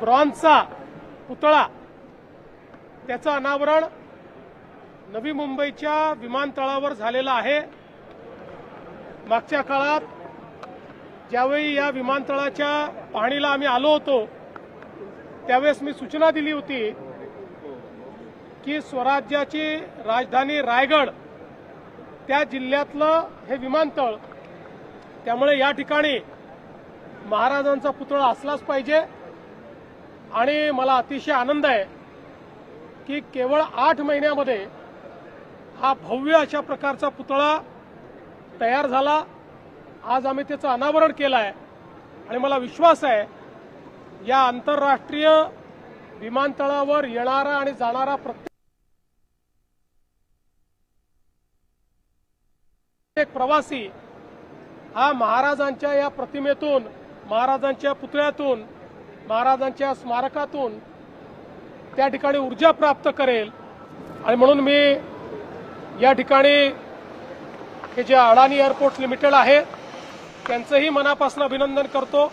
ब्रॉन्झचा पुतळा त्याचं अनावरण नवी मुंबईच्या विमानतळावर झालेलं आहे। मागच्या काळात ज्यावेळी या विमानतळाच्या पाहणीला आम्ही आलो होतो त्यावेळेस मी सूचना दिली होती की स्वराज्याची राजधानी रायगड त्या जिल्ह्यातलं हे विमानतळ, त्यामुळे या ठिकाणी महाराजांचा पुतळा असलाच पाहिजे। आणि मला अतिशय आनंद आहे की केवळ 8 महिन्यामध्ये हा भव्य अशा प्रकारचा पुतळा तयार झाला। आज आम्ही त्याचं अनावरण केलं आहे आणि मला विश्वास आहे या आंतरराष्ट्रीय विमानतळावर येणारा आणि जाणारा प्रत्येक प्रवासी हा महाराजांच्या या प्रतिमेतून, महाराजांच्या पुतळ्यातून, महाराजांच्या स्मारकातून त्या ठिकाणी ऊर्जा प्राप्त करेल। आणि म्हणून मी या ठिकाणी हे जे अडाणी एअरपोर्ट लिमिटेड आहे त्यांचंही मनापासून अभिनंदन करतो,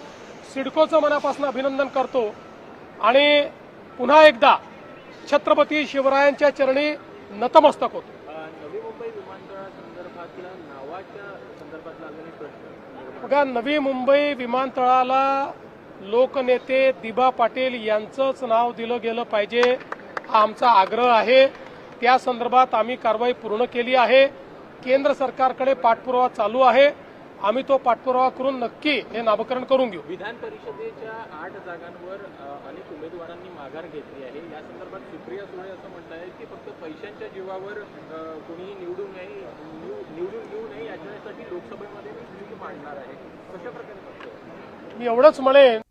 सिडकोचं मनापासून अभिनंदन करतो आणि पुन्हा एकदा छत्रपती शिवरायांच्या चरणी नतमस्तक होतो। नवी मुंबई विमानतळासंदर्भातल्या नावाच्या संदर्भातला अजून एक प्रश्न बघा, नवी मुंबई विमानतळाला लोकनेते दिबा पाटील यांचंच नाव दिलं गेलं पाहिजे हा आमचा आग्रह आहे। त्या संदर्भात आम्ही कारवाई पूर्ण केली आहे। केंद्र सरकारकडे पाठपुरावा चालू आहे। आम्ही तो पाठपुरावा करून नक्की हे नामकरण करून घेऊ। विधान परिषदेच्या 8 जागांवर अनेक उमेदवारांनी माघार घेतली आहे। या संदर्भात सुप्रिया सुळे असं म्हणतायत की फक्त पैशांच्या जीवावर कोणीही निवडून येऊ नये याच्यासाठी लोकसभेमध्ये मी मांडणार आहे। कशा प्रकारे मी एवढंच म्हणेन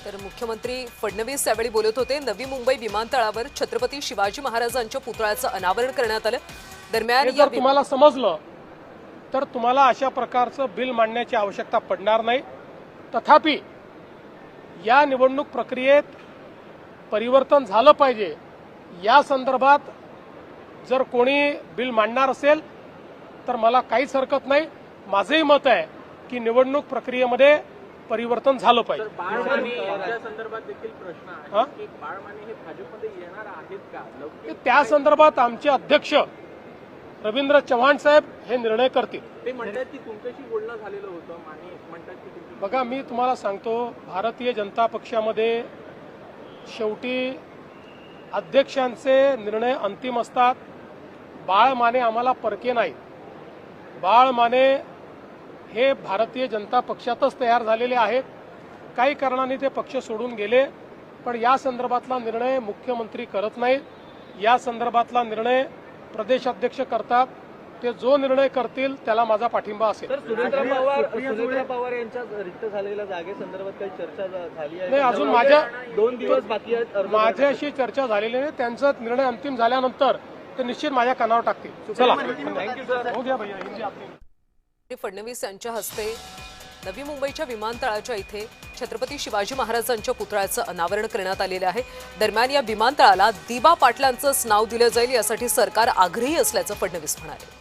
तर मुख्यमंत्री फडणवीस यावेळी बोलत होते। नवी मुंबई विमानतळावर छत्रपती शिवाजी महाराजांच्या पुतळ्याचं अनावरण करण्यात आलं। दरम्यान जर तुम्हाला समजलं तर तुम्हाला अशा प्रकारचं बिल मांडण्याची आवश्यकता पडणार नाही। तथापि या निवडणूक प्रक्रियेत परिवर्तन झालं पाहिजे या संदर्भात जर कोणी बिल मांडणार असेल तर मला काहीच हरकत नाही। माझंही मत आहे की निवडणूक प्रक्रियेमध्ये परिवर्तन झालं पाहिजे। या संदर्भात देखील प्रश्न आहे की बाळमाने हे भाजपमध्ये येणार आहेत का? त्या संदर्भात आमचे अध्यक्ष रवींद्र चव्हाण साहेब हे निर्णय करतील। ते म्हणतात की तुमच्याशी बोलणं झालेलं होतं, माने म्हणतात की बघा, मी तुम्हाला सांगतो, भारतीय जनता पक्षामध्ये शेवटी अध्यक्षांचे निर्णय अंतिम असतात। बाळ माने आम्हाला परके नाही। बाळ माने हे भारतीय जनता पक्षातच तयार झालेले आहेत। काही कारणाने ते पक्ष सोडून गेले, पण या संदर्भातला निर्णय मुख्यमंत्री करत नाहीत। या संदर्भातला निर्णय प्रदेशाध्यक्ष करतात। ते जो निर्णय करतील त्याला माझा पाठिंबा असेल। सुप्रिया पवार यांच्या रिक्त झालेल्या जागेसंदर्भात काही चर्चा झाली आहे? नाही, अजून माझ्या 2 दिवस बाकी आहेत। माझ्याशी चर्चा झालेली नाही। त्यांचा निर्णय अंतिम झाल्यानंतर ते निश्चित माझ्या कानावर टाकतील। चला, हो गया भैया, हिंदी आपली। फडणवीस यांच्या हस्ते नवी मुंबईच्या विमानतळाच्या इथे छत्रपती शिवाजी महाराजांच्या पुतळ्याचं अनावरण करण्यात आलेलं आहे। दरम्यान या विमानतळाला दिबा पाटलांचंच नाव दिलं जाईल यासाठी सरकार आग्रही असल्याचं फडणवीस म्हणाले।